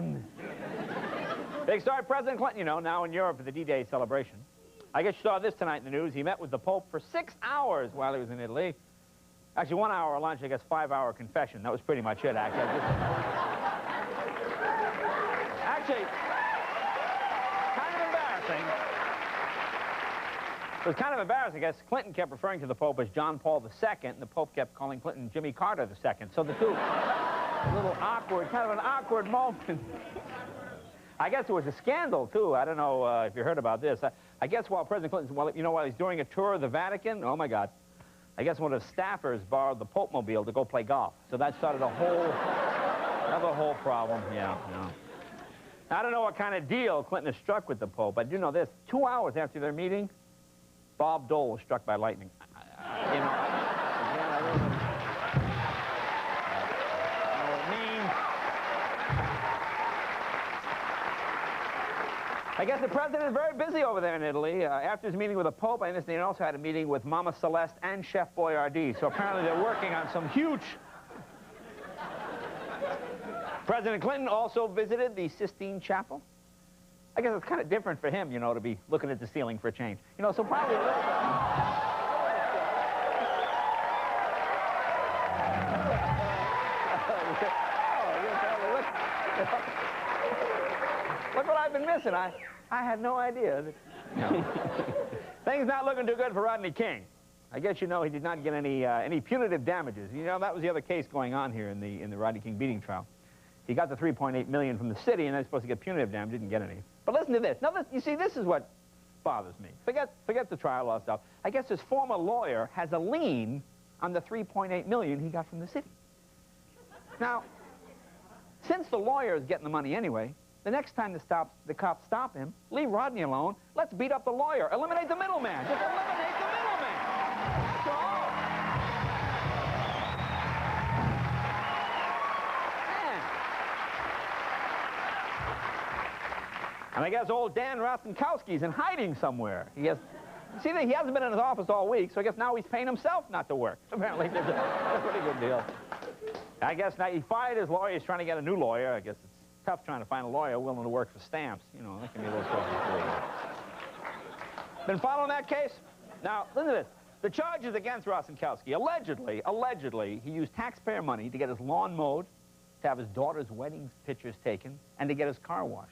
down. Big story, President Clinton, you know, now in Europe for the D-Day celebration. I guess you saw this tonight in the news. He met with the Pope for 6 hours while he was in Italy. Actually, 1 hour lunch, I guess 5-hour confession. That was pretty much it, actually. Actually, kind of embarrassing. It was kind of embarrassing. I guess Clinton kept referring to the Pope as John Paul II, and the Pope kept calling Clinton Jimmy Carter II. So the two, a little awkward, kind of an awkward moment. I guess it was a scandal, too. I don't know if you heard about this. I guess while President Clinton, while he's doing a tour of the Vatican, oh, my God, I guess one of his staffers borrowed the Pope mobile to go play golf. So that started another whole problem. Yeah. I don't know what kind of deal Clinton has struck with the Pope. I do know this. 2 hours after their meeting, Bob Dole was struck by lightning. You know, again, I don't know what it means. I guess the president is very busy over there in Italy. After his meeting with the Pope, I understand he also had a meeting with Mama Celeste and Chef Boyardee. So apparently they're working on some huge... President Clinton also visited the Sistine Chapel. I guess it's kind of different for him, you know, to be looking at the ceiling for a change. You know, so probably... Look what I've been missing. I had no idea. Things not looking too good for Rodney King. I guess you know he did not get any punitive damages. You know, that was the other case going on here in the Rodney King beating trial. He got the $3.8 million from the city, and they're supposed to get punitive damage. Didn't get any. But listen to this. Now, you see, this is what bothers me. Forget the trial law stuff. I guess his former lawyer has a lien on the $3.8 million he got from the city. Now, since the lawyer is getting the money anyway, the next time the cops stop him, leave Rodney alone. Let's beat up the lawyer. Eliminate the middleman. Just eliminate the middleman. That's all. And I guess old Dan Rostenkowski's in hiding somewhere. He hasn't been in his office all week, so I guess now he's paying himself not to work. Apparently, that's a pretty good deal. I guess now he fired his lawyer. He's trying to get a new lawyer. I guess it's tough trying to find a lawyer willing to work for stamps. You know, that can be a little trouble. Been following that case? Now, listen to this. The charges against Rostenkowski, allegedly, he used taxpayer money to get his lawn mowed, to have his daughter's wedding pictures taken, and to get his car washed.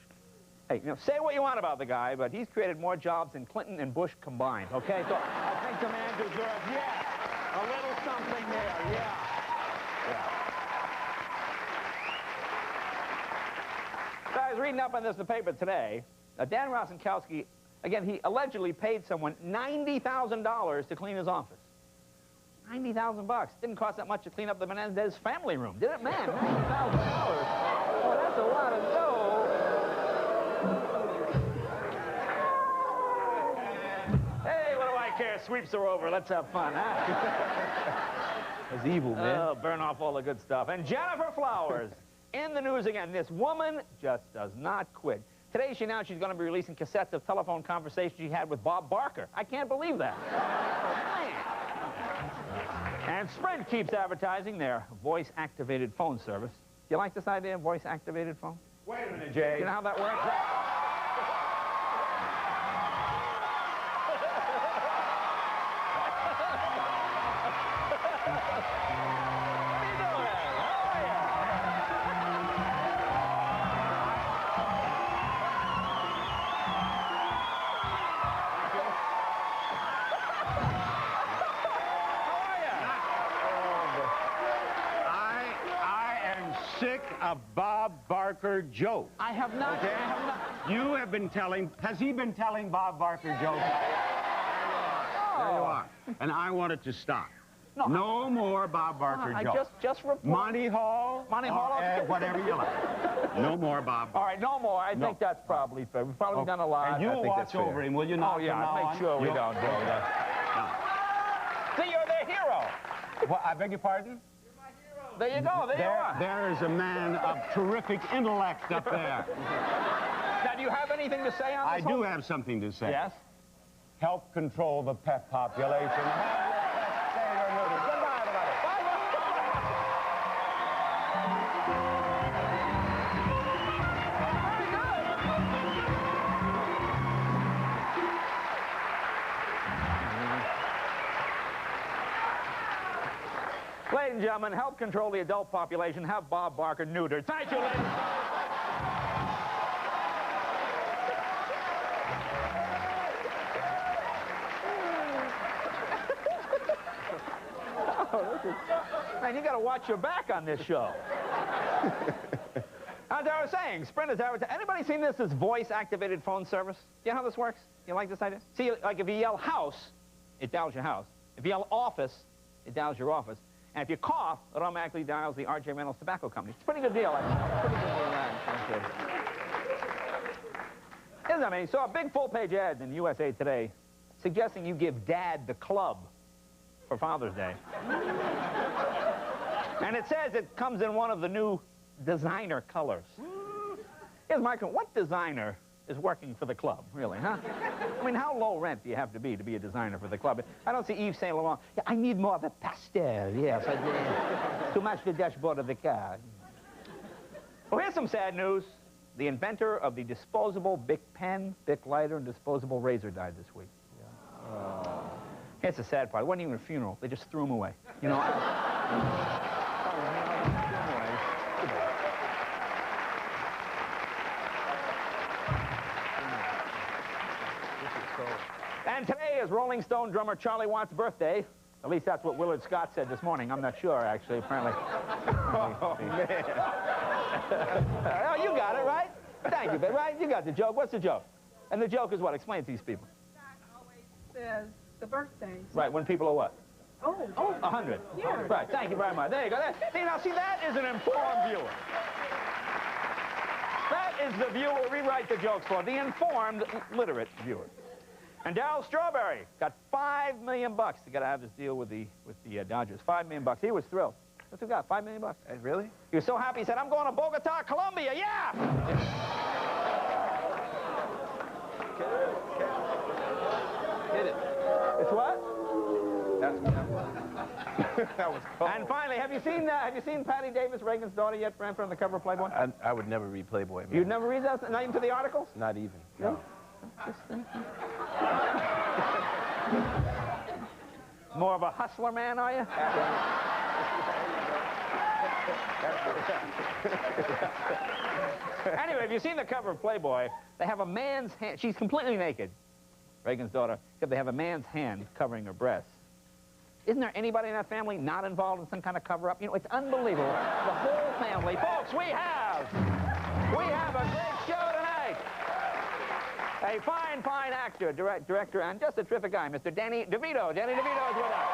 Hey, you know, say what you want about the guy, but he's created more jobs than Clinton and Bush combined, okay? So I think the man deserves, yeah, a little something there, yeah. So I was reading up on this in the paper today. Dan Rostenkowski, again, he allegedly paid someone $90,000 to clean his office. $90,000. Didn't cost that much to clean up the Menendez family room, did it? Man, $90,000. Well, that's a lot of dough. Hey, what do I care? Sweeps are over. Let's have fun, huh? That's evil, man. Oh, burn off all the good stuff. And Jennifer Flowers, in the news again. This woman just does not quit. Today she announced she's going to be releasing cassettes of telephone conversations she had with Bob Barker. I can't believe that. Oh, man. And Sprint keeps advertising their voice-activated phone service. Do you like this idea, voice-activated phone? Wait a minute, Jay. You know how that works? Sick of Bob Barker jokes. I have not. Okay? I have not. You have been telling, has he been telling Bob Barker jokes? Oh. There you are. And I want it to stop. No, no more Bob Barker jokes. Just report. Monty Hall. Monty Hall. Whatever you like. No more Bob. All right, no more. I think that's probably fair. We've probably done a lot. And you'll watch over him, will you not? Oh, yeah, make sure we don't do that. See, you're their hero. What, I beg your pardon? There you go. There you are. There is a man of terrific intellect up there. Now, do you have anything to say on this? I do have something to say. Yes? Help control the pet population. and gentlemen, help control the adult population. Have Bob Barker neutered. Thank you, ladies and gentlemen. Man, you got to watch your back on this show. As I was saying, Sprint is advertising. Anybody seen this as voice-activated phone service? Do you know how this works? You like this idea? See, like if you yell house, it dials your house. If you yell office, it dials your office. And if you cough, it automatically dials the R.J. Reynolds Tobacco Company. It's a pretty good deal, I think. Pretty good deal, Isn't it? I mean, saw a big full-page ad in USA Today suggesting you give Dad the club for Father's Day. And it says it comes in one of the new designer colors. Here's my question. What designer is working for the club, really, huh? I mean, how low rent do you have to be a designer for the club? I don't see Yves Saint Laurent. Yeah, I need more of a pastel, yes. To match the dashboard of the car. Well, here's some sad news. The inventor of the disposable Bic pen, Bic lighter, and disposable razor died this week. Yeah. Here's the sad part. It wasn't even a funeral. They just threw him away. You know, And today is Rolling Stone drummer Charlie Watts' birthday. At least that's what Willard Scott said this morning. I'm not sure, actually, apparently. Oh, man. Oh, you got it, right? Thank you, babe, right? You got the joke. What's the joke? And the joke is what? Explain it to these people. Scott always says the birthdays. Right, when people are what? Oh, 100. Yeah. Right, thank you very much. There you go. Now, see, that is an informed viewer. That is the viewer we write the jokes for, the informed, literate viewer. And Darryl Strawberry got $5 million to get out of this deal with the Dodgers. $5 million. He was thrilled. What's he got? $5 million. Really? He was so happy. He said, "I'm going to Bogota, Colombia. Yeah." Hit it. It's what? That was cool. And finally, have you seen Patty Davis, Reagan's daughter, yet ran on the cover of Playboy? I would never read Playboy, man. You'd never read that? Not even to the articles? Not even. No. More of a hustler man, are you? Anyway, have you seen the cover of Playboy? They have a man's hand. She's completely naked, Reagan's daughter, except they have a man's hand covering her breasts. Isn't there anybody in that family not involved in some kind of cover-up? You know, it's unbelievable. The whole family. Folks, we have a great show tonight. A fine, fine actor, director, and just a terrific guy, Mr. Danny Devito. Danny DeVito is with us.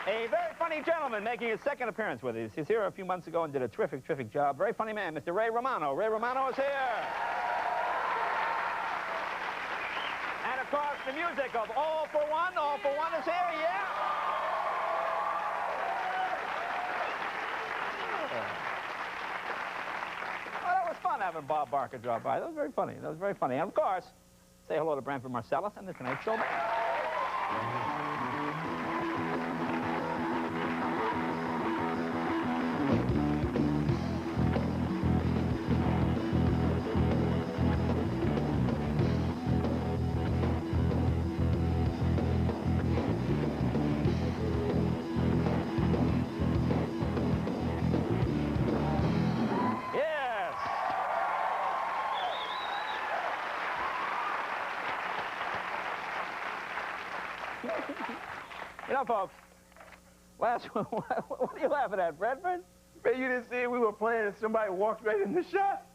A very funny gentleman making his second appearance with us. He's here a few months ago and did a terrific, terrific job. Very funny man, Mr. Ray Romano. Ray Romano is here. And, of course, the music of All for One. All for One is here, yeah. Well, that was fun having Bob Barker drop by. That was very funny. That was very funny. And, of course, say hello to Branford Marcellus and the Tonight Show. You know, folks, what are you laughing at, Bradford? Man, you didn't see it? We were playing and somebody walked right in the shot.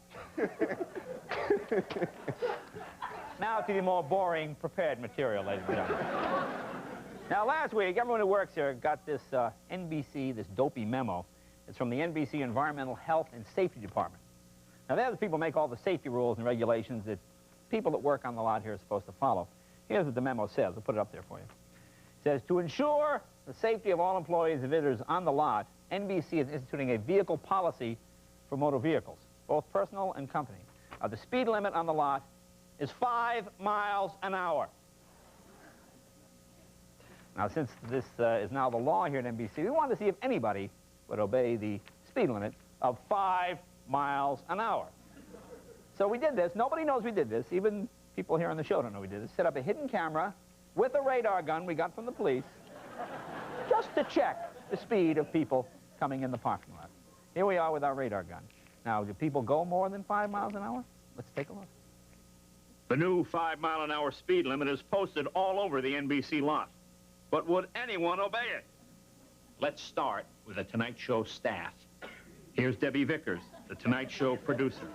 Now to the more boring, prepared material, ladies and gentlemen. Now, last week, everyone who works here got this NBC, this dopey memo. It's from the NBC Environmental Health and Safety Department. Now, they're the people who make all the safety rules and regulations that people that work on the lot here are supposed to follow. Here's what the memo says. I'll put it up there for you. It says, to ensure the safety of all employees and visitors on the lot, NBC is instituting a vehicle policy for motor vehicles, both personal and company. The speed limit on the lot is 5 miles an hour. Now, since this is now the law here at NBC, we wanted to see if anybody would obey the speed limit of 5 miles an hour. So we did this. Nobody knows we did this. Even people here on the show don't know we did this. Set up a hidden camera with a radar gun we got from the police just to check the speed of people coming in the parking lot. Here we are with our radar gun. Now, do people go more than 5 miles an hour? Let's take a look. The new 5-mile-an-hour speed limit is posted all over the NBC lot. But would anyone obey it? Let's start with the Tonight Show staff. Here's Debbie Vickers, the Tonight Show producer.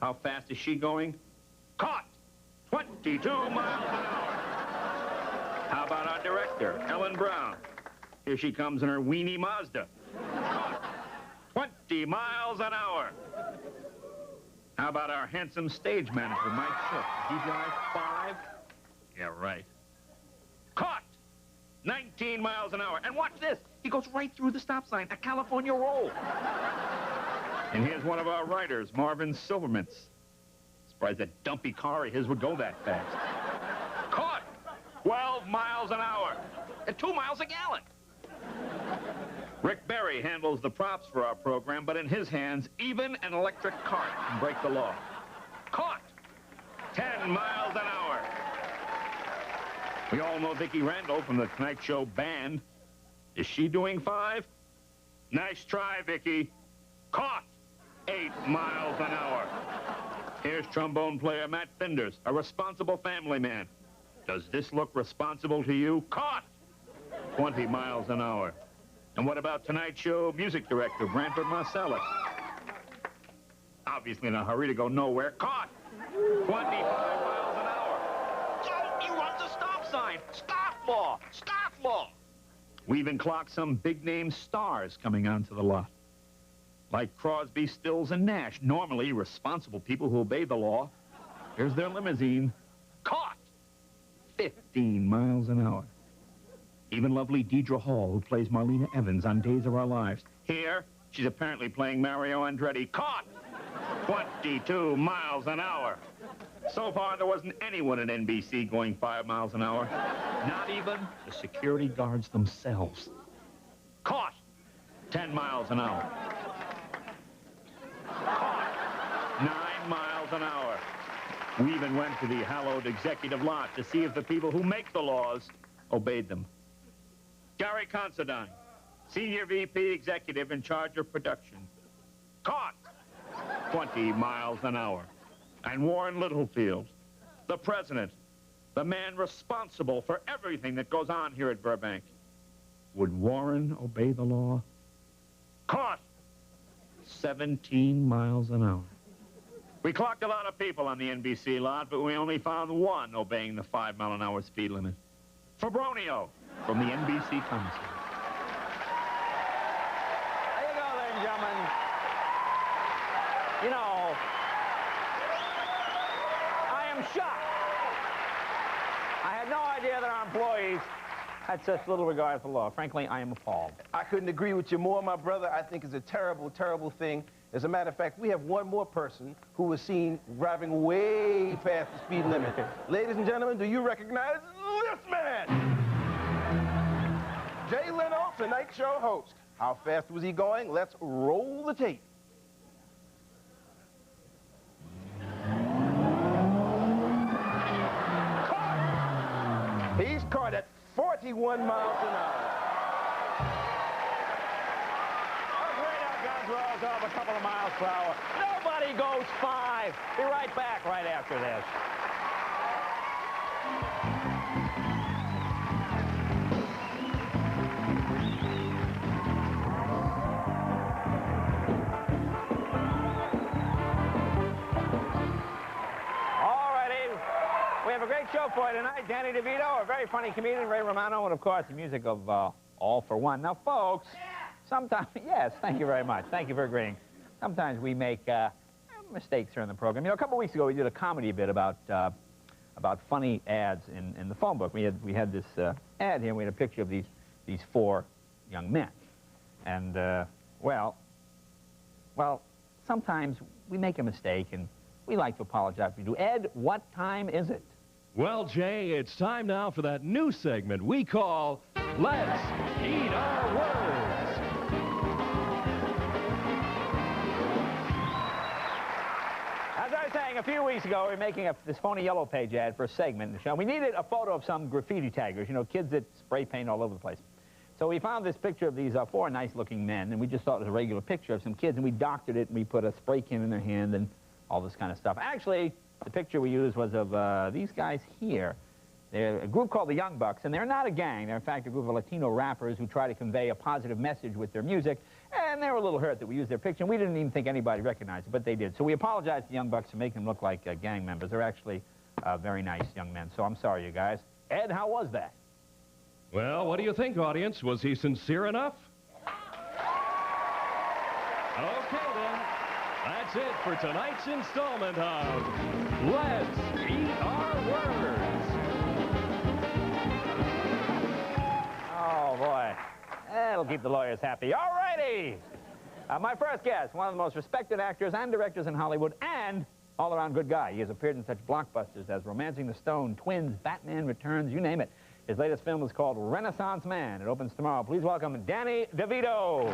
How fast is she going? Caught! 22 miles an hour. How about our director, Ellen Brown? Here she comes in her weenie Mazda. Caught! 20 miles an hour. How about our handsome stage manager, Mike Shook? He drives 5? Yeah, right. Caught! 19 miles an hour. And watch this. He goes right through the stop sign, a California roll. And here's one of our writers, Marvin Silvermintz. Surprised that dumpy car of his would go that fast. Caught! 12 miles an hour. At 2 miles a gallon. Rick Berry handles the props for our program, but in his hands, even an electric cart can break the law. Caught! 10 miles an hour. We all know Vicki Randall from the Tonight Show band. Is she doing 5? Nice try, Vicki. Caught! 8 miles an hour. Here's trombone player Matt Finders, a responsible family man. Does this look responsible to you? Caught! 20 miles an hour. And what about Tonight Show music director Branford Marcellus? Obviously in a hurry to go nowhere. Caught! 25 miles an hour. So he runs a stop sign. Stop law! Stop law! We even clocked some big-name stars coming onto the lot. Like Crosby, Stills, and Nash. Normally responsible people who obey the law. Here's their limousine. Caught! 15 miles an hour. Even lovely Deidre Hall, who plays Marlena Evans on Days of Our Lives. Here, she's apparently playing Mario Andretti. Caught! 22 miles an hour. So far, there wasn't anyone at NBC going 5 miles an hour. Not even the security guards themselves. Caught! 10 miles an hour. Caught! 9 miles an hour. We even went to the hallowed executive lot to see if the people who make the laws obeyed them. Gary Considine, Senior VP Executive in charge of production. Caught! 20 miles an hour. And Warren Littlefield, the president, the man responsible for everything that goes on here at Burbank. Would Warren obey the law? Caught! 17 miles an hour. We clocked a lot of people on the NBC lot, but we only found one obeying the 5-mile-an-hour speed limit. Fabronio from the NBC commissary. There you go, ladies and gentlemen. You know, I am shocked. I had no idea that our employees had such little regard for law. Frankly, I am appalled. I couldn't agree with you more, my brother. I think it's a terrible, terrible thing. As a matter of fact, we have one more person who was seen driving way past the speed limit. Ladies and gentlemen, do you recognize this man? Jay Leno, Tonight Show host. How fast was he going? Let's roll the tape. Caught. He's caught at 41 miles an hour. Rolls off a couple of miles per hour. Nobody goes 5. Be right back right after this. All righty. We have a great show for you tonight. Danny Devito, a very funny comedian, Ray Romano, and of course the music of All for One. Now, folks, sometimes, yes, thank you very much. Thank you for agreeing. Sometimes we make mistakes here in the program. You know, a couple weeks ago we did a comedy bit about funny ads in the phone book. We had this ad here, and we had a picture of these 4 young men. And, well, sometimes we make a mistake, and we like to apologize if we do. Ed, what time is it? Well, Jay, it's time now for that new segment we call Let's Eat Our Words. As I was saying, a few weeks ago, we were making this phony Yellow Page ad for a segment in the show. We needed a photo of some graffiti taggers, you know, kids that spray paint all over the place. So we found this picture of these four nice-looking men, and we just thought it was a regular picture of some kids, and we doctored it, and we put a spray can in their hand and all this kind of stuff. Actually, the picture we used was of these guys here. They're a group called the Young Bucks, and they're not a gang. They're, in fact, a group of Latino rappers who try to convey a positive message with their music, and they were a little hurt that we used their picture, and we didn't even think anybody recognized it, but they did. So we apologized to the Young Bucks for making them look like gang members. They're actually very nice young men, so I'm sorry, you guys. Ed, how was that? Well, what do you think, audience? Was he sincere enough? Okay, then. That's it for tonight's installment of Let's Eat Our Words. Oh, boy. That'll keep the lawyers happy. All righty. My first guest, one of the most respected actors and directors in Hollywood, and all-around good guy. He has appeared in such blockbusters as Romancing the Stone, Twins, Batman Returns, you name it. His latest film is called Renaissance Man. It opens tomorrow. Please welcome Danny DeVito.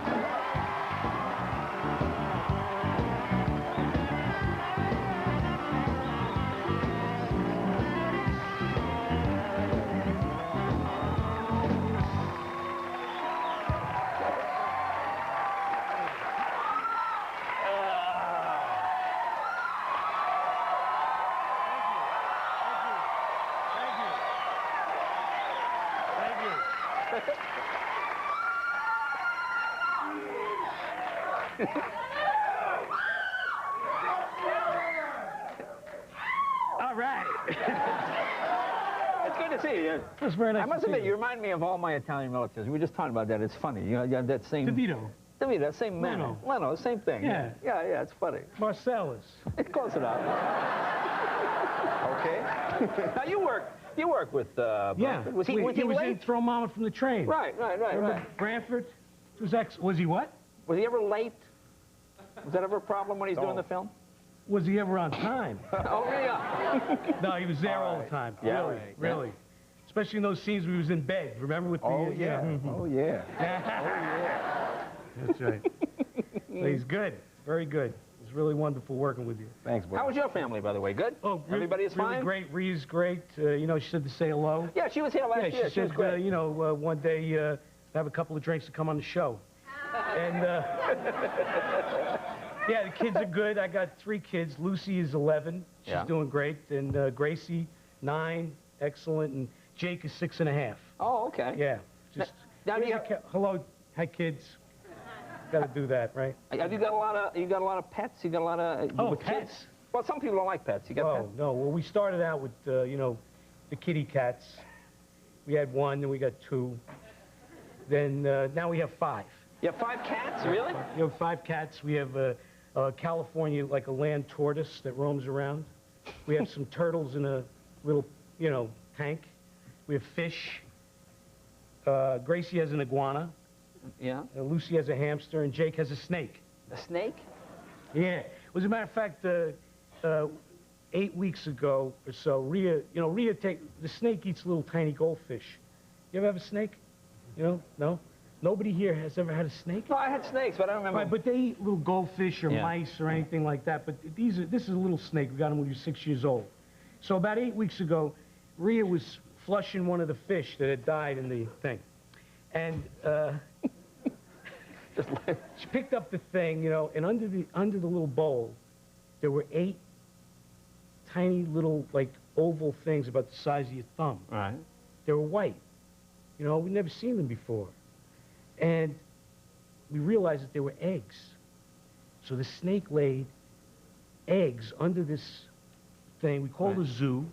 All right. It's good to see you. That's very nice. I must admit, you remind me of all my Italian relatives. We were just talking about that. It's funny. You know, you have that same... Devito. Devito, same manner. Leno, same thing. Yeah. Yeah, it's funny. Marcellus. It's close enough. Okay. Now, you work with... Yeah. Was he was in late? Throw Mama from the Train. Right. Remember Branford? Was he what? Was he ever late? Was that ever a problem when he's doing the film? Was he ever on time? Oh, yeah. No, he was there all the time. Yeah. Really. Especially in those scenes where he was in bed. Remember with the... Oh, yeah. Oh, yeah. That's right. But he's good. Very good. It's really wonderful working with you. Thanks, boy. How was your family, by the way? Good? Oh, everybody is fine? Really great. Rhea's great. You know, she said to say hello. Yeah, she was here last year. She was said, great. you know, one day have a couple of drinks to come on the show. And, yeah, the kids are good. I got 3 kids. Lucy is 11. She's doing great. And Gracie, 9, excellent. And Jake is 6.5. Oh, okay. Yeah. Just now hello, hi kids. Got to do that, right? Have you got a lot of pets? You got a lot of pets. Kids? Well, some people don't like pets. You got pets? No. Well, we started out with you know, the kitty cats. We had 1, then we got 2. Then now we have 5. You have 5 cats, really? We have 5 cats. We have California, like a land tortoise that roams around. We have some turtles in a little, you know, tank. We have fish. Gracie has an iguana. Yeah. Lucy has a hamster, and Jake has a snake. A snake? Yeah. As a matter of fact, 8 weeks ago or so, Rhea, the snake eats little tiny goldfish. You ever have a snake? You know? No? Nobody here has ever had a snake? No, I had snakes, but I don't remember. Right, but they eat little goldfish or mice or anything like that. But this is a little snake. We got him when he was 6 years old. So about 8 weeks ago, Rhea was flushing one of the fish that had died in the thing. And she picked up the thing, you know, and under the little bowl, there were 8 tiny little, like, oval things about the size of your thumb. Right. They were white. You know, we'd never seen them before. And we realized that they were eggs. So the snake laid eggs under this thing. We called a zoo,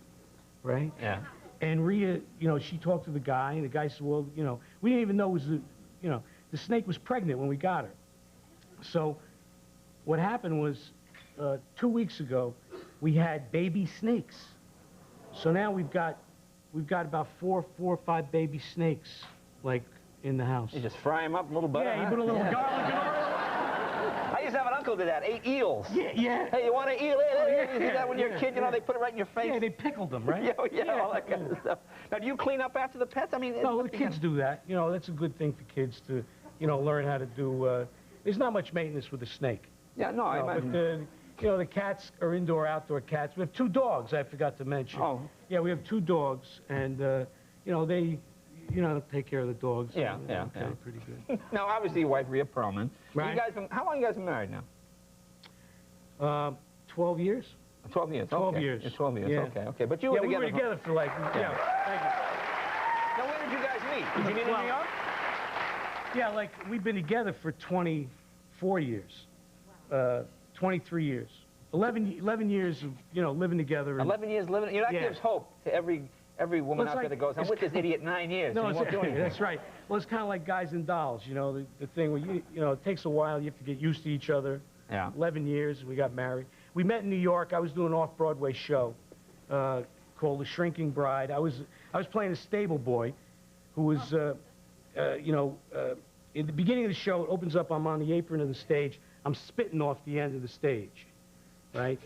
right? Yeah. And Rhea, you know, she talked to the guy, and the guy said, well, you know, we didn't even know it was the snake was pregnant when we got her. So what happened was 2 weeks ago, we had baby snakes. So now we've got about 4 or 5 baby snakes, like, in the house. You just fry them up, a little butter. Yeah, you put a little garlic on it. I used to have an uncle did that. 8 eels. Yeah. Hey, you want an eel? You see that when you're a kid, you know, they put it right in your face. Yeah, they pickled them, right? All that kind of stuff. Now, do you clean up after the pets? I mean, no, the kids do that. You know, that's a good thing for kids to, you know, learn how to do. There's not much maintenance with a snake. Yeah, no, I imagine. you know, the cats are indoor, outdoor cats. We have 2 dogs, I forgot to mention. Oh. Yeah, we have 2 dogs, and, you know, they, you know, take care of the dogs. Yeah, Okay, yeah. pretty good. Now, obviously, your wife, Rhea Perlman. Right. You guys been, how long you guys been married now? 12 years? 12 years. 12 okay. years. Yeah, 12 years. Yeah. Okay, okay. But you Yeah, were we together. were together for like, yeah, thank you. Now, where did you guys meet? Did you meet in Well, New York? Yeah, like, we've been together for 24 years, 23 years. 11 years of, you know, living together. And, 11 years living. You know, that Yeah. gives hope to every woman Well, it's out there like- that goes, I'm with this idiot 9 years. No, and he won't do anything. that's right. Well, it's kind of like guys and dolls, you know, the thing where, you know, it takes a while. You have to get used to each other. Yeah. 11 years, we got married. We met in New York. I was doing an off-Broadway show called The Shrinking Bride. I was playing a stable boy who was, you know, in the beginning of the show, it opens up, I'm on the apron of the stage. I'm spitting off the end of the stage, right?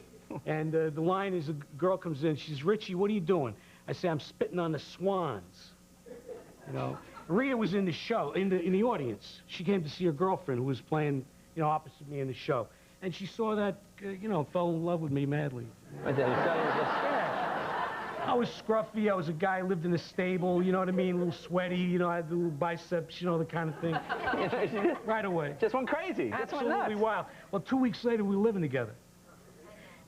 And the line is, a girl comes in, she says, Richie, what are you doing? I say, I'm spitting on the swans, you know. Rita was in the show, in the audience. She came to see her girlfriend who was playing, you know, opposite me in the show. And she saw that, you know, fell in love with me madly. I was scruffy. I was a guy who lived in a stable, you know what I mean? A little sweaty, you know, I had the little biceps, you know, the kind of thing. Right away. Just went crazy. Just went Absolutely nuts. wild. Well, 2 weeks later, we were living together.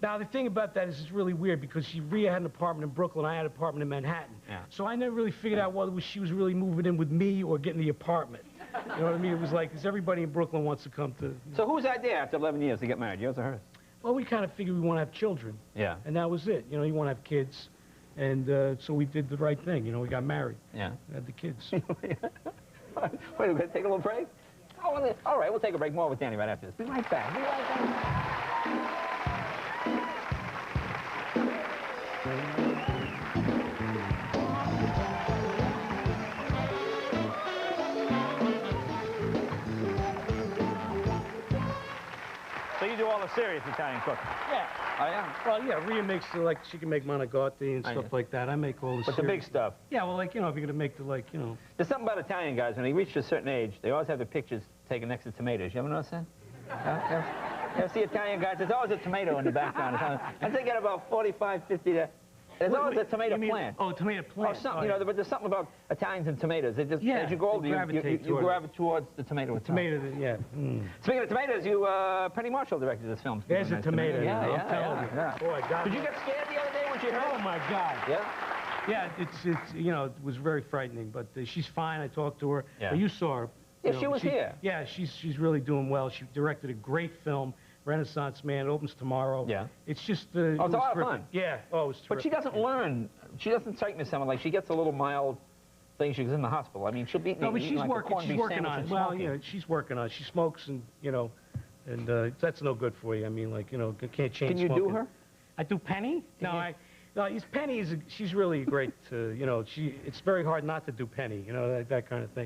Now, the thing about that is it's really weird because Rhea had an apartment in Brooklyn, I had an apartment in Manhattan. Yeah. So I never really figured out whether she was really moving in with me or getting the apartment. You know what I mean? It was like, because everybody in Brooklyn wants to come to... So whose idea after 11 years to get married? Yours or hers? Well, we kind of figured we want to have children. Yeah. And that was it. You know, you want to have kids. And so we did the right thing. You know, we got married. Yeah. Had the kids. Wait, we're going to take a little break? Oh, all right, we'll take a break. More with Danny right after this. Be right back. Be right back. So you do all the serious Italian cooking? Yeah. Oh, yeah? Well, yeah, Rhea makes, like, she can make manicotti and I stuff know. like that. I make all the But the big stuff. Yeah, well, like, you know, if you're going to make the, like, you know... There's something about Italian guys, when they reach a certain age, they always have their pictures taken next to tomatoes. You ever notice that? You ever see Italian guys? There's always a tomato in the background. I think at about 45, 50, there's always a tomato plant. Oh, tomato plant. Oh, something, you know, but there's something about Italians and tomatoes. They just, Yeah, as you go older, they you gravitate toward it. gravitate towards the tomato itself. Tomato, yeah. Mm. Speaking of tomatoes, you, Penny Marshall directed this film. There's a Nice tomato. Yeah, I'm yeah, telling you. yeah. Boy, God. Did you get scared the other day when you heard? Oh, my God. Yeah? Yeah, it's you know, it was very frightening, but she's fine. I talked to her. Yeah. Well, you saw her. Yeah, You she know, was here. Yeah, she's really doing well. She directed a great film, Renaissance Man. It opens tomorrow. Yeah. It's just... Oh, it's a lot of terrific. fun. Yeah. Oh, it was terrific. But she doesn't learn. She doesn't strike me as someone like she gets a little mild thing. She's in the hospital. I mean, she'll be. No, but eating she's like a working. corned She's beef working sandwich on it. and Well, smoking. you know, she's working on it. She smokes, and you know, and that's no good for you. I mean, like, you know, can't change. Can you smoking. do her? I do Penny. No, Penny is. She's really great. You know, it's very hard not to do Penny. You know, that kind of thing.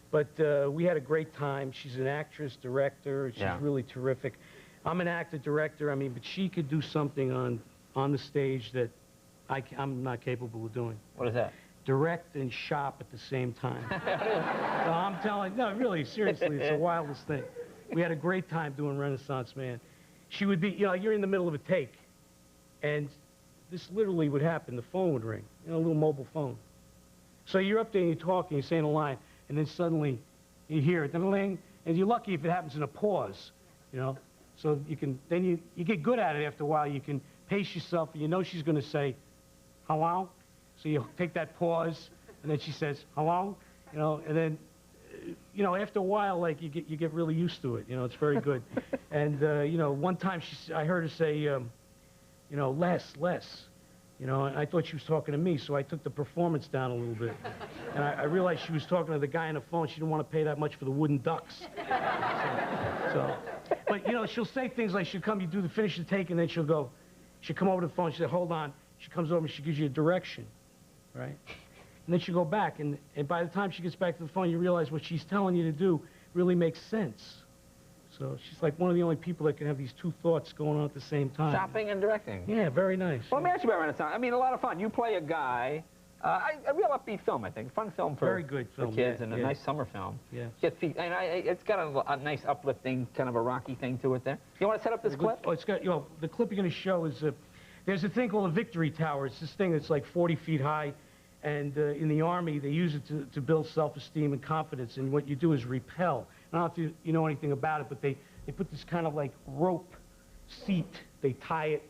But we had a great time. She's an actress, director. She's really terrific. I'm an actor, director. I mean, but she could do something on the stage that I'm not capable of doing. What is that? Direct and shop at the same time. So I'm telling, no, really, seriously, it's the wildest thing. We had a great time doing Renaissance Man. She would be, you know, you're in the middle of a take, and this literally would happen. The phone would ring, you know, a little mobile phone. So you're up there and you're talking, you're saying a line, and then suddenly you hear it, ding, and you're lucky if it happens in a pause, you know. So you can, then you get good at it after a while. You can pace yourself, and you know she's going to say, hello? So you take that pause, and then she says, hello? You know, and then, you know, after a while, like, you get really used to it. You know, it's very good. And, you know, one time I heard her say, you know, less. You know, and I thought she was talking to me, so I took the performance down a little bit. And I realized she was talking to the guy on the phone. She didn't want to pay that much for the wooden ducks. But, you know, she'll say things like, you finish the take, and then she'll come over to the phone, she'll say, hold on. She comes over and she gives you a direction, right? And then she'll go back, and by the time she gets back to the phone, you realize what she's telling you to do really makes sense. So she's like one of the only people that can have these two thoughts going on at the same time. Shopping and directing. Yeah, very nice. Well, let me ask you about Renaissance. I mean, a lot of fun. You play a guy A real upbeat film, I think. Fun film for, Very good film, for kids yeah, and a yeah. nice summer film. Yeah. It's got a nice uplifting, kind of a rocky thing to it there. You want to set up this clip? Oh, it's got, the clip you're going to show is, there's a thing called a Victory Tower. It's this thing that's like 40 feet high, and in the Army, they use it to build self-esteem and confidence, and what you do is repel. I don't know if you know anything about it, but they put this kind of like rope seat. They tie it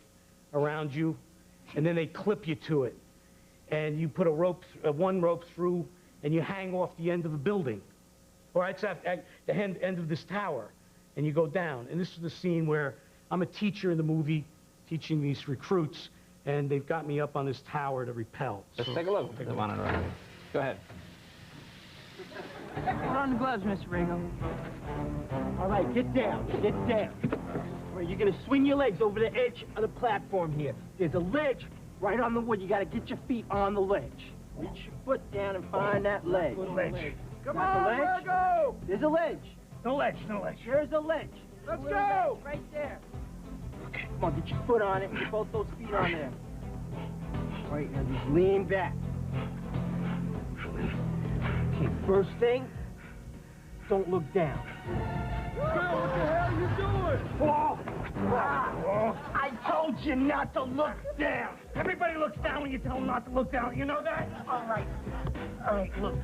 around you, and then they clip you to it. And you put a rope, one rope through, and you hang off the end of the building. Or it's at the end of this tower, and you go down. And this is the scene where I'm a teacher in the movie, teaching these recruits, and they've got me up on this tower to repel. Let's So, take a look. Go ahead. Put on the gloves, Mr. Ringo. All right, get down, get down. All right, you're gonna swing your legs over the edge of the platform here. There's a ledge right on the wood. You gotta get your feet on the ledge. Reach your foot down and find that ledge. Come Got the on, ledge? Virgo! There's a ledge. no ledge, no ledge. There's a ledge. Let's There's a go! ledge right there. Okay, come on, get your foot on it. Get both those feet on there. All right, now just lean back. Okay, first thing, don't look down. What the hell you doing? I told you not to look down. Everybody looks down when you tell them not to look down. You know that? All right. All right, look.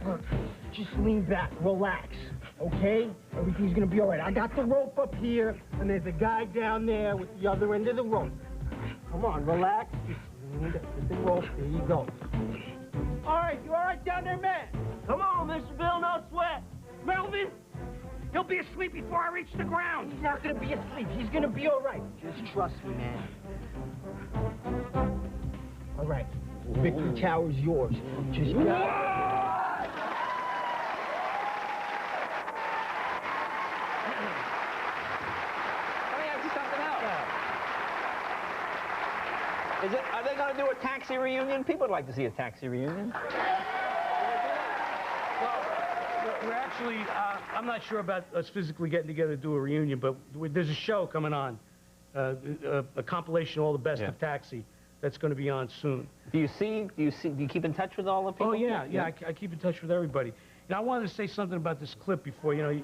Just lean back, relax, okay? Everything's gonna be all right. I got the rope up here, and there's a guy down there with the other end of the rope. Come on, relax. Just lean back with the rope. There you go. All right, you all right down there, man? Come on, Mr. Bill, no sweat. Melvin? He'll be asleep before I reach the ground. He's not gonna be asleep. He's gonna be all right. Just trust me, man. All right. Victory Tower's yours. Just go. Let me ask you something else. Are they going to do a taxi reunion? People would like to see a taxi reunion. We're actually, I'm not sure about us physically getting together to do a reunion, but there's a show coming on, a compilation of all the best of Taxi, that's going to be on soon. Do you keep in touch with all the people? Oh, yeah, I keep in touch with everybody. And I wanted to say something about this clip before, you know.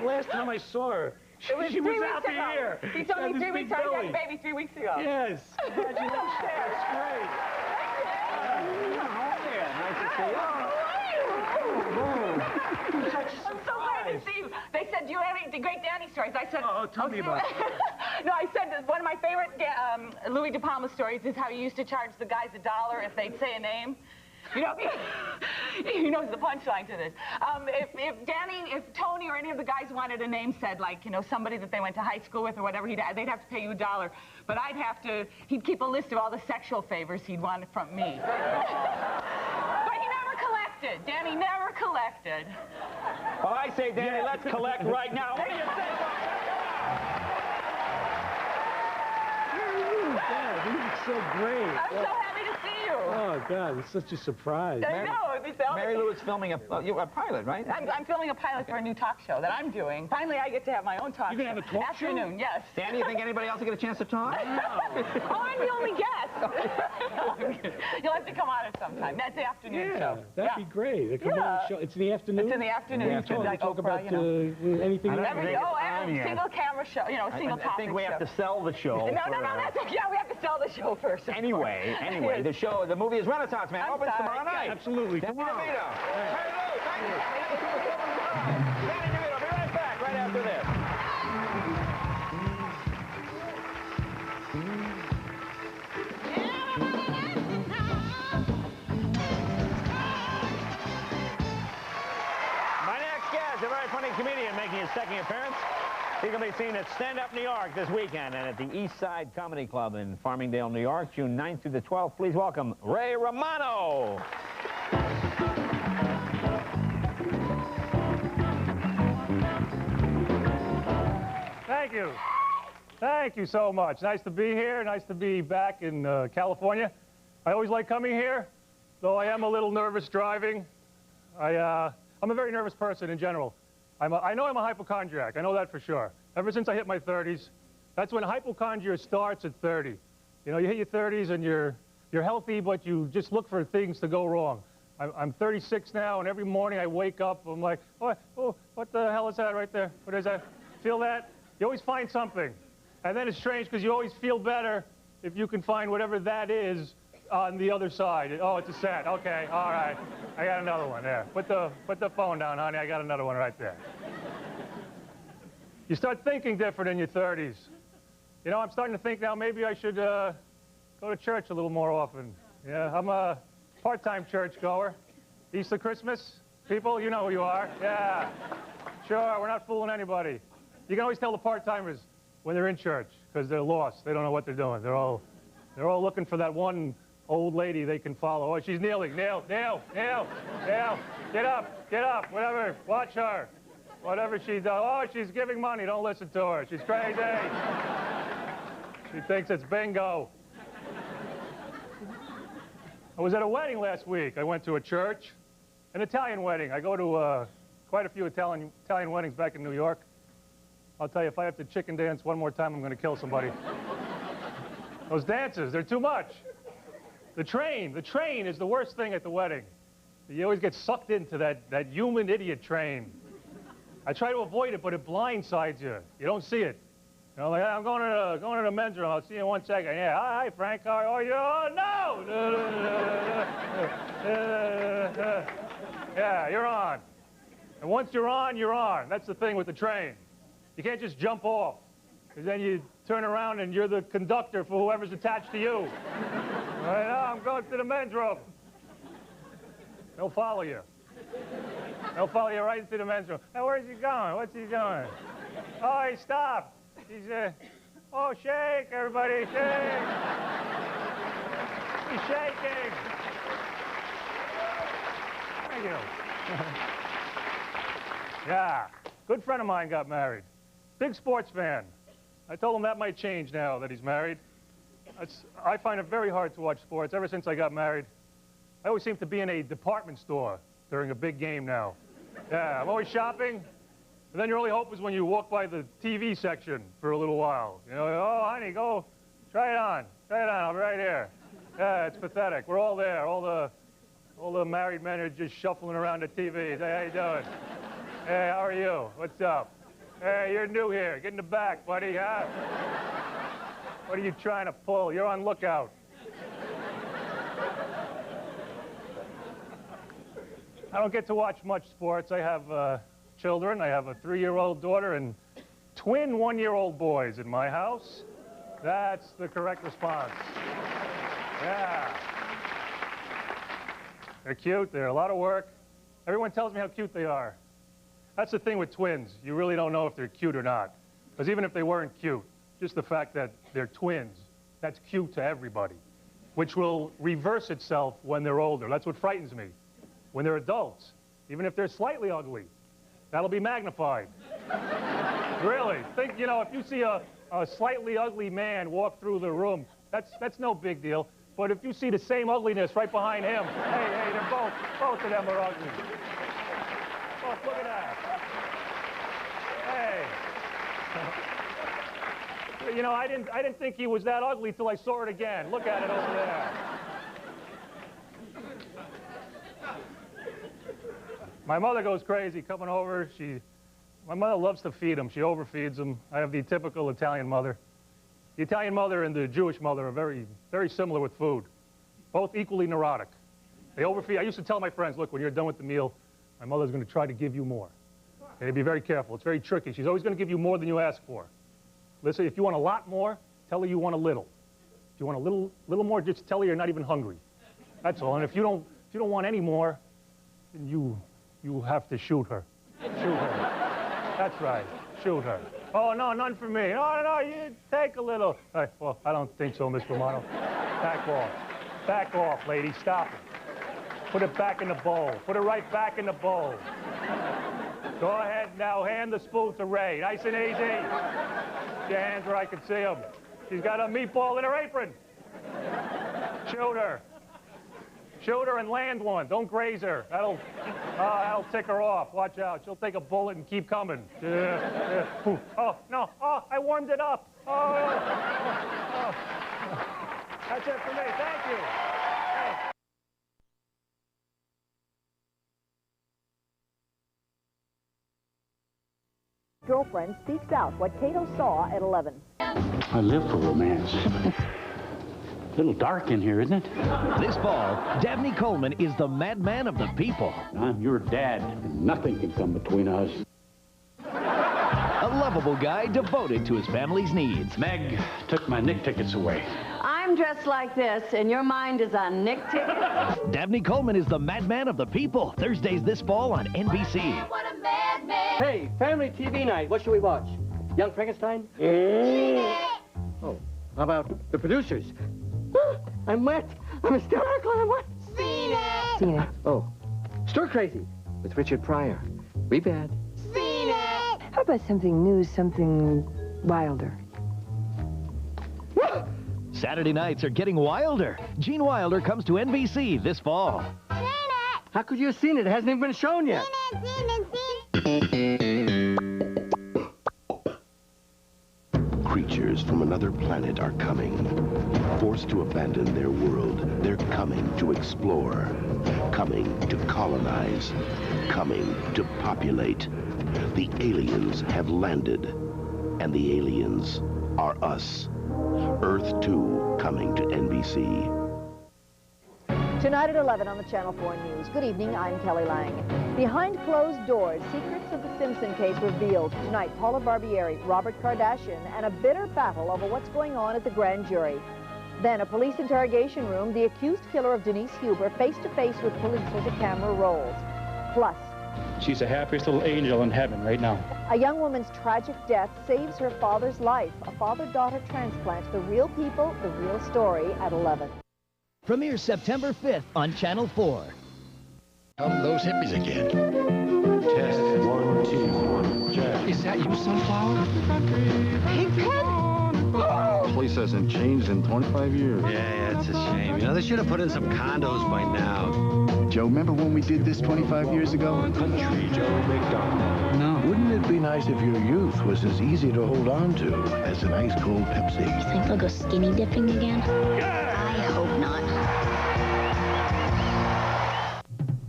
Last time I saw her, she was out here. He told me 3 weeks ago. He had a baby 3 weeks ago. Yes. Congratulations. That's great. Nice to see you. I'm so glad to see you. They said, do you have any great Danny stories? I said, tell me about it. No, I said that one of my favorite Louis De Palma stories is how he used to charge the guys $1 if they'd say a name. You know, he knows the punchline to this. If Tony or any of the guys wanted a name said, like, you know, somebody that they went to high school with or whatever, they'd have to pay you $1. But he'd keep a list of all the sexual favors he'd want from me. But he never collected. Danny never collected. Well, I say, Danny, let's collect right now. What do you say? God, this is so great. I'm so happy to see you. Oh, God, it's such a surprise. I know. Mary Lou is filming a pilot, right? I'm filming a pilot for a new talk show that I'm doing. Finally, I get to have my own talk show. You're going to have a talk show? Afternoon, yes. Danny, you think anybody else will get a chance to talk? Oh, I'm the only guest. You'll have to come on it sometime. That's the afternoon show. That'd be great. Come on the show. It's in the afternoon? It's in the afternoon. Talk about anything. Single camera show, you know, single topic show. I think we have to sell the show. No, we have to sell the show first. Anyway, the movie is Renaissance Man. Opens tomorrow night. Absolutely. Tomorrow. Mary Lou, thank you. Danny Devito, be right back right after this. My next guest, a very funny comedian making his second appearance. He's going to be seen at Stand Up New York this weekend and at the East Side Comedy Club in Farmingdale, New York, June 9th through the 12th. Please welcome Ray Romano. Thank you. Thank you so much. Nice to be here. Nice to be back in California. I always like coming here, though I am a little nervous driving. I'm a very nervous person in general. I know I'm a hypochondriac. I know that for sure. Ever since I hit my 30s, that's when hypochondria starts at 30. You know, you hit your 30s and you're healthy, but you just look for things to go wrong. I'm 36 now, and every morning I wake up, I'm like, oh, what the hell is that right there? What is that? Feel that? You always find something. And then it's strange because you always feel better if you can find whatever that is on the other side. Oh, it's a set. Okay, all right. I got another one there. Put the phone down, honey. I got another one right there. You start thinking different in your 30s. You know, I'm starting to think now maybe I should go to church a little more often. Yeah, I'm a part-time church goer. Easter, Christmas, people, you know who you are. Yeah, sure, we're not fooling anybody. You can always tell the part-timers when they're in church because they're lost. They don't know what they're doing. They're all looking for that one old lady they can follow. Oh, she's kneeling. Kneel, kneel, kneel, kneel. Get up, whatever. Watch her. Whatever she does. Oh, she's giving money. Don't listen to her. She's crazy. She thinks it's bingo. I was at a wedding last week. I went to a church, an Italian wedding. I go to quite a few Italian weddings back in New York. I'll tell you, if I have to chicken dance one more time, I'm going to kill somebody. Those dances, they're too much. The train is the worst thing at the wedding. You always get sucked into that human idiot train. I try to avoid it, but it blindsides you. You don't see it. You know, like, I'm going to the men's room. I'll see you in 1 second. Yeah, hi, Frank. How are you? Oh, no! Yeah, you're on. And once you're on, you're on. That's the thing with the train. You can't just jump off, because then you turn around and you're the conductor for whoever's attached to you. Right now, I'm going to the men's room. They'll follow you. They'll follow you right into the men's room. Now, where's he going? What's he doing? Oh, he stopped. He's, oh, shake, everybody, shake. He's shaking. Thank you. Yeah, good friend of mine got married. Big sports fan. I told him that might change now that he's married. I find it very hard to watch sports ever since I got married. I always seem to be in a department store during a big game now. Yeah, I'm always shopping. And then your only hope is when you walk by the TV section for a little while. You know, oh, honey, go, try it on. Try it on, I'll be right here. Yeah, it's pathetic. We're all there. All the married men are just shuffling around the TVs. Hey, how you doing? Hey, how are you? What's up? Hey, you're new here. Get in the back, buddy, huh? What are you trying to pull? You're on lookout. I don't get to watch much sports. I have children. I have a 3-year-old daughter and twin 1-year-old boys in my house. That's the correct response. Yeah. They're cute. They're a lot of work. Everyone tells me how cute they are. That's the thing with twins. You really don't know if they're cute or not. Because even if they weren't cute, just the fact that they're twins, that's cute to everybody, which will reverse itself when they're older. That's what frightens me. When they're adults, even if they're slightly ugly, that'll be magnified. Really. Think, you know, if you see a slightly ugly man walk through the room, that's no big deal. But if you see the same ugliness right behind him, hey, they're both of them are ugly. Oh, look at that. Hey. You know, I didn't think he was that ugly till I saw it again. Look at it over there. My mother goes crazy coming over. My mother loves to feed them. She overfeeds them. I have the typical Italian mother. The Italian mother and the Jewish mother are very, very similar with food. Both equally neurotic. They overfeed. I used to tell my friends, look, when you're done with the meal, my mother's going to try to give you more. Okay, be very careful. It's very tricky. She's always going to give you more than you ask for. Listen, if you want a lot more, tell her you want a little. If you want a little more, just tell her you're not even hungry. That's all. And if you don't want any more, then you have to shoot her. Shoot her. That's right. Shoot her. Oh, no, none for me. No, you take a little. All right, well, I don't think so, Miss Romano. Back off. Back off, lady. Stop it. Put it back in the bowl. Put it right back in the bowl. Go ahead now. Hand the spoon to Ray. Nice and easy. your hands where I can see them. She's got a meatball in her apron. Shoot her. Shoot her and land one. Don't graze her. That'll tick her off. Watch out. She'll take a bullet and keep coming. Oh, no. Oh, I warmed it up. Oh. That's it for me. Thank you. Girlfriend speaks out what Cato saw at 11. I live for romance. A little dark in here, isn't it? This fall, Dabney Coleman is the madman of the people. I'm your dad, and nothing can come between us. A lovable guy devoted to his family's needs. Meg took my Nick tickets away. I'm dressed like this, and your mind is on Nick tickets? Dabney Coleman is the madman of the people. Thursdays this fall on NBC. What a madman! Hey, family TV night. What should we watch? Young Frankenstein? Oh, how about The Producers? I'm wet. I'm hysterical. I'm wet. Seen it! Seen it. Oh, Stir Crazy with Richard Pryor. We bad. Seen it! How about something new, something wilder? Saturday nights are getting wilder. Gene Wilder comes to NBC this fall. Seen it! How could you have seen it? It hasn't even been shown yet. Creatures from another planet are coming. Forced to abandon their world, they're coming to explore, coming to colonize, coming to populate. The aliens have landed, and the aliens are us. Earth 2 coming to NBC. Tonight at 11 on the Channel 4 News. Good evening, I'm Kelly Lang. Behind closed doors, secrets of the Simpson case revealed. Tonight, Paula Barbieri, Robert Kardashian, and a bitter battle over what's going on at the grand jury. Then, a police interrogation room, the accused killer of Denise Huber face-to-face with police as the camera rolls. Plus, She's the happiest little angel in heaven right now. a young woman's tragic death saves her father's life. A father-daughter transplant, the real people, the real story at 11. Premieres September 5th on Channel 4. Come those hippies again. Test 1, 2, check. Is that you, Sunflower? Place hasn't changed in 25 years. Yeah, it's a shame. You know, they should have put in some condos by now. Joe, remember when we did this 25 years ago? Country Joe McDonald. No. Wouldn't it be nice if your youth was as easy to hold on to as an ice cold Pepsi? You think they'll go skinny dipping again? I hope not.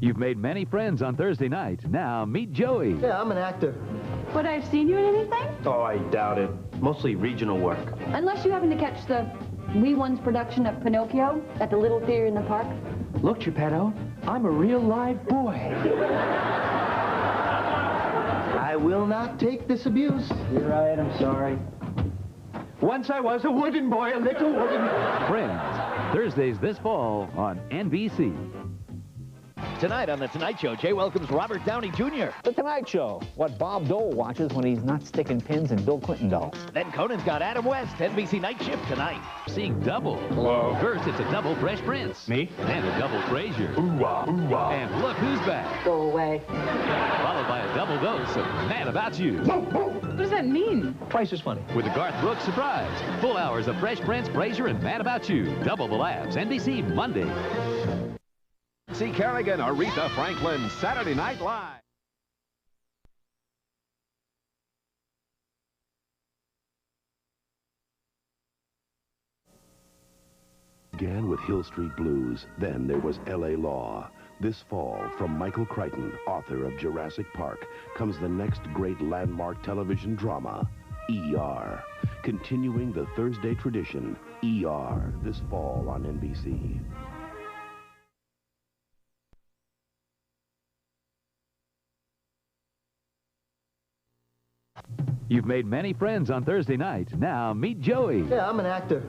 You've made many friends on Thursday night. Now meet Joey. Yeah, I'm an actor. Would I have seen you in anything? Oh, I doubt it. Mostly regional work. Unless you happen to catch the Wee Ones production of Pinocchio at the Little Theater in the Park. Look, Geppetto, I'm a real live boy. I will not take this abuse. You're right, I'm sorry. Once I was a wooden boy, a little wooden... Friends, Thursdays this fall on NBC. Tonight on The Tonight Show, Jay welcomes Robert Downey Jr. The Tonight Show, what Bob Dole watches when he's not sticking pins in Bill Clinton dolls. Then Conan's got Adam West, NBC Night Shift tonight. Seeing double. Hello. First, it's a double Fresh Prince. Me? And a double Frasier. Ooh-wah, ooh-wah. And look who's back. Go away. Followed by a double dose of Mad About You. What does that mean? Twice as funny. With the Garth Brooks surprise. Full hours of Fresh Prince, Frasier, and Mad About You. Double the laughs. NBC Monday. See Kerrigan, Aretha Franklin, Saturday Night Live. Began with Hill Street Blues, then there was L.A. Law. This fall, from Michael Crichton, author of Jurassic Park, comes the next great landmark television drama, E.R. Continuing the Thursday tradition, E.R. this fall on NBC. You've made many friends on Thursday night. Now meet Joey. Yeah, I'm an actor.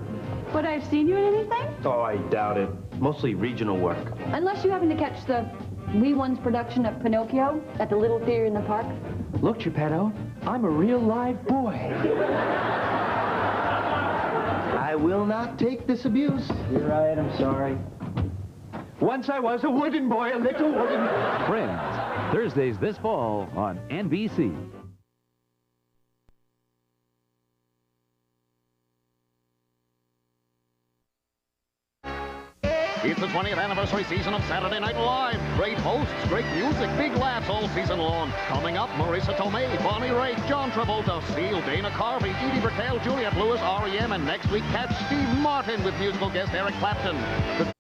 Would I have seen you in anything? Oh, I doubt it. Mostly regional work. Unless you happen to catch the Wee Ones production of Pinocchio at the Little Theater in the Park. Look, Geppetto, I'm a real live boy. I will not take this abuse. You're right, I'm sorry. Once I was a wooden boy, a little wooden... Friends, Thursdays this fall on NBC. 20th anniversary season of Saturday Night Live. Great hosts, great music, big laughs all season long. Coming up, Marissa Tomei, Bonnie Raitt, John Travolta, Steele, Dana Carvey, Edie Brickell, Juliette Lewis, R.E.M., and next week catch Steve Martin with musical guest Eric Clapton. The